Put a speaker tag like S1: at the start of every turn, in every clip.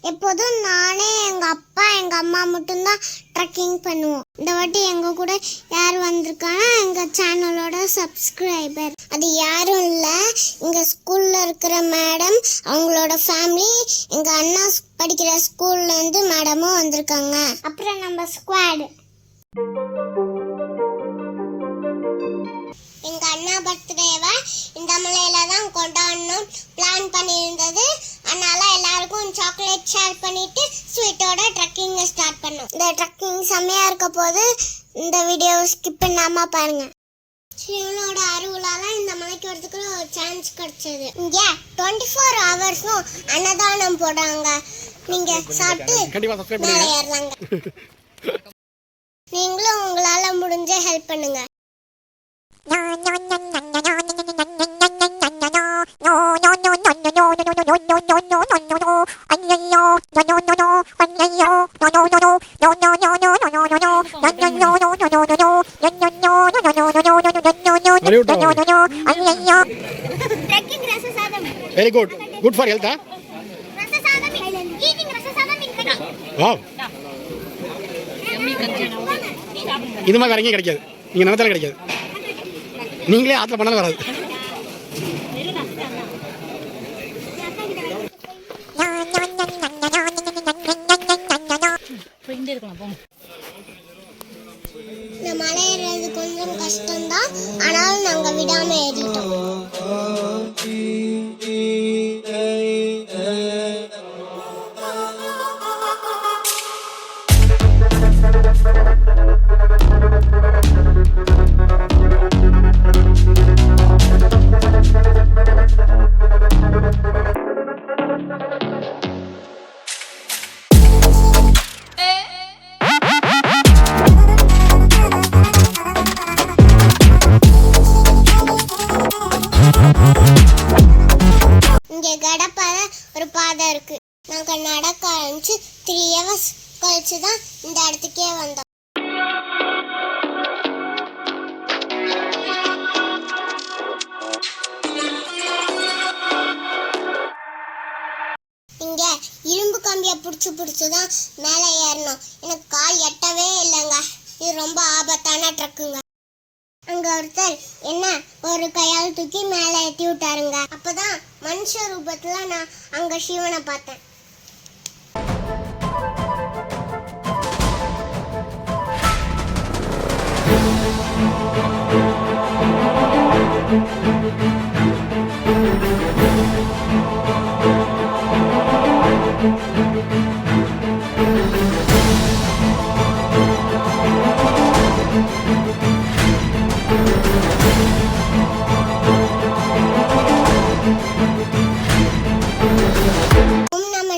S1: எப்போதும் நானே எங்கள் அப்பா எங்கள் அம்மா மட்டும்தான் ட்ரெக்கிங் பண்ணுவோம். இந்த வாட்டி எங்கள் கூட யார் வந்திருக்காங்கன்னா எங்கள் சேனலோட சப்ஸ்கிரைபர். அது யாரும் இல்லை, எங்கள் ஸ்கூலில் இருக்கிற மேடம், அவங்களோட ஃபேமிலி, எங்கள் அண்ணா படிக்கிற ஸ்கூல்லேருந்து மேடமும் வந்திருக்காங்க. அப்புறம் நம்ம ஸ்குவாடு. எங்கள் அண்ணா பர்த்டேவை இந்த மலையில தான் கொண்டாடணும் பிளான் பண்ணியிருந்தது. அதனால எல்லாருக்கும் சாக்லேட் ஷேர் பண்ணிட்டு ஸ்வீட்டோட ட்ரெக்கிங்கை ஸ்டார்ட் பண்ணோம். இந்த ட்ரெக்கிங் செம்மையாக இருக்க போது இந்த வீடியோ ஸ்கிப் பண்ணாமல் பாருங்க. சிவனோட அருளால இந்த மலைக்கு வரதுக்கு ஒரு சான்ஸ் கிடைச்சது. இங்கே 24 ஹவர்ஸும் அன்னதானம் போடுறாங்க. நீங்கள் சாப்பிட்டு மேலே ஏறலாங்க. நீங்களும் உங்களால் முடிஞ்ச ஹெல்ப் பண்ணுங்க.
S2: Very good. Good for health, huh? Wow. இது மாதிரி வேற எங்கேயும் கிடைக்காது. நீங்கள் நினைச்சாலும் கிடைக்காது. நீங்களே ஆற்றுல பண்ணாலும் வராது.
S1: இந்த மலை ஏறுறது கொஞ்சம் கஷ்டம்தான், ஆனாலும் நாங்கள் விடாமல் ஏறிட்டோம். இங்கே கடப்பாத ஒரு பாதை இருக்கு. நாங்கள் நடக்க ஆரம்பிச்சு 3 hours கழிச்சு தான் இந்த இடத்துக்கே வந்தோம். இங்கே இரும்பு கம்பியை பிடிச்சி தான் மேலே ஏறணும். எனக்கு கால் எட்டவே இல்லைங்க. இது ரொம்ப ஆபத்தான ட்ரக்குங்க. அங்க ஒருத்தர் என்ன ஒரு கையால் தூக்கி மேலே ஏற்றி விட்டாருங்க. அப்பதான் மனுஷ ரூபத்துல நான் அங்க சிவனை பார்த்தேன்.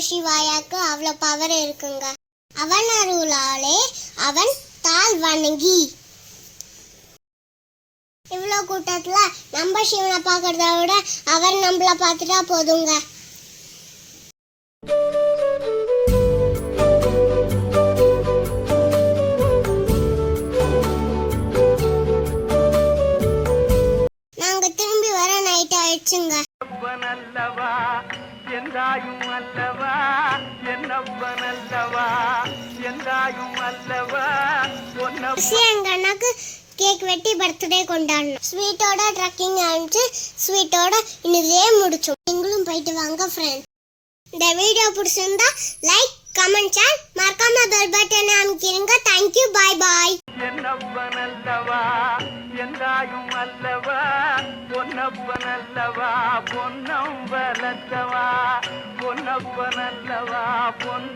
S1: சிவாயாக்கு அவ்வளோ பவர் இருக்குங்க. அவன் அருளாலே அவன் தாழ் வணங்கி. இவ்வளோ கூட்டத்துல நம்ம சிவனை பார்க்கறத விட அவர் நம்மள பார்த்துட்டா போதுங்க. நாங்க திரும்பி வர நைட் ஆயிடுச்சுங்க. எந்தாயும் அல்லவா என்னப்பன் அல்லவா எந்தாயும் அல்லவா எங்க அண்ணாக்கு கேக் வெட்டி பர்த்டே கொண்டாடணும். ஸ்வீட்டோட ட்ரெக்கிங் ஆரம்பிச்சு ஸ்வீட்டோட இன்னதே முடிச்சோம். நீங்களும் போயிட்டு வாங்க ஃப்ரெண்ட்ஸ். இந்த வீடியோ பிடிச்சிருந்தா லைக் கமெண்ட் ஷேர் மறக்காம பெல் பட்டனை அமுக்கிடுங்க. Thank you. Bye bye. என்னப்பன் அல்லவா எந்தாயும் அல்லவா பொன்னப்பன் அல்லவா பொன்னம் வளர்த்தவா பொன்னப்பன் அல்லவா பொன்